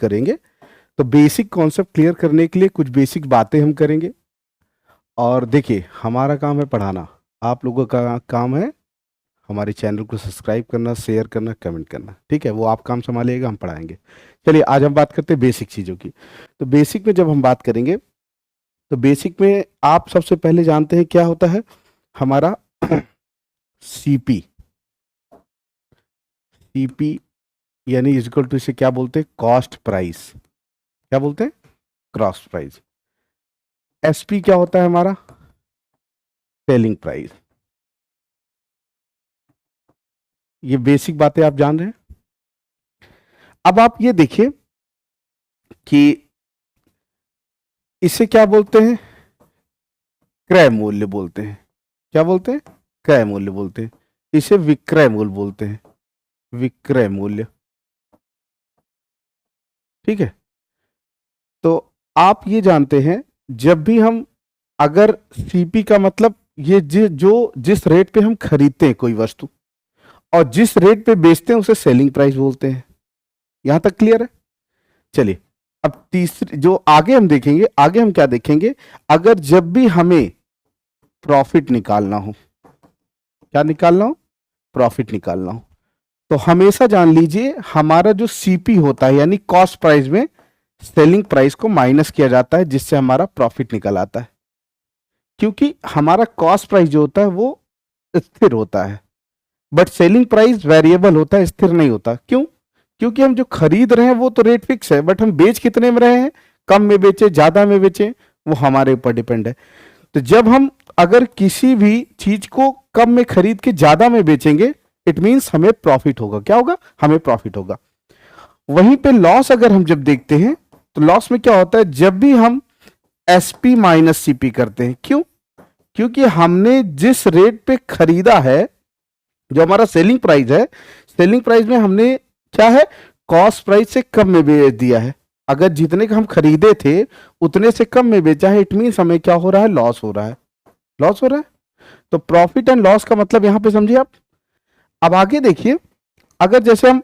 करेंगे। तो basic concept clear करने के लिए कुछ बेसिक बातें हम करेंगे। और देखिए, हमारा काम है पढ़ाना, आप लोगों का काम है हमारे चैनल को सब्सक्राइब करना, शेयर करना, कमेंट करना। ठीक है, वो आप काम संभालिएगा, हम पढ़ाएंगे। चलिए, आज हम बात करते हैं बेसिक चीज़ों की। तो बेसिक में जब हम बात करेंगे, तो बेसिक में आप सबसे पहले जानते हैं क्या होता है हमारा सीपी। सीपी यानी इक्वल टू, इसे क्या बोलते हैं, कॉस्ट प्राइस। क्या बोलते हैं, कॉस्ट प्राइस। एसपी क्या होता है हमारा, सेलिंग प्राइस। ये बेसिक बातें आप जान रहे हैं। अब आप ये देखिए कि इसे क्या बोलते हैं, क्रय मूल्य बोलते हैं। क्या बोलते हैं, क्रय मूल्य बोलते हैं। इसे विक्रय मूल्य बोलते हैं, विक्रय मूल्य। ठीक है, तो आप ये जानते हैं, जब भी हम, अगर सीपी का मतलब ये जिस रेट पे हम खरीदते हैं कोई वस्तु और जिस रेट पे बेचते हैं उसे सेलिंग प्राइस बोलते हैं। यहां तक क्लियर है। चलिए, अब तीसरी जो आगे हम देखेंगे, आगे हम क्या देखेंगे, अगर जब भी हमें प्रॉफिट निकालना हो, क्या निकालना हो, प्रॉफिट निकालना हो, तो हमेशा जान लीजिए हमारा जो सीपी होता है यानी कॉस्ट प्राइस में सेलिंग प्राइस को माइनस किया जाता है, जिससे हमारा प्रॉफिट निकल आता है। क्योंकि हमारा कॉस्ट प्राइस जो होता है वो स्थिर होता है, बट सेलिंग प्राइस वेरिएबल होता है, स्थिर नहीं होता। क्यों? क्योंकि हम जो खरीद रहे हैं वो तो रेट फिक्स है, बट हम बेच कितने में रहे हैं, कम में बेचे, ज्यादा में बेचे, वो हमारे ऊपर डिपेंड है। तो जब हम अगर किसी भी चीज को कम में खरीद के ज्यादा में बेचेंगे, इट मींस हमें प्रॉफिट होगा। क्या होगा, हमें प्रॉफिट होगा। वहीं पे लॉस अगर हम जब देखते हैं, तो लॉस में क्या होता है, जब भी हम एसपी माइनस सीपी करते हैं। क्यों? क्योंकि हमने जिस रेट पे खरीदा है, जो हमारा सेलिंग प्राइस है, सेलिंग प्राइस में हमने क्या है, कॉस्ट प्राइस से कम में बेच दिया है। अगर जितने का हम खरीदे थे उतने से कम में बेचा है, इट मींस हमें क्या हो रहा है, लॉस हो रहा है, लॉस हो रहा है। तो प्रॉफिट एंड लॉस का मतलब यहां पे समझिए आप। अब आगे देखिए, अगर जैसे हम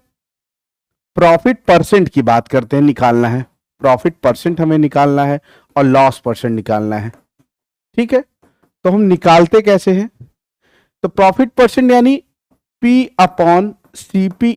प्रॉफिट परसेंट की बात करते हैं, निकालना है, प्रॉफिट परसेंट हमें निकालना है और लॉस परसेंट निकालना है। ठीक है, तो हम निकालते कैसे हैं, तो प्रॉफिट परसेंट यानी पी अपॉन सीपी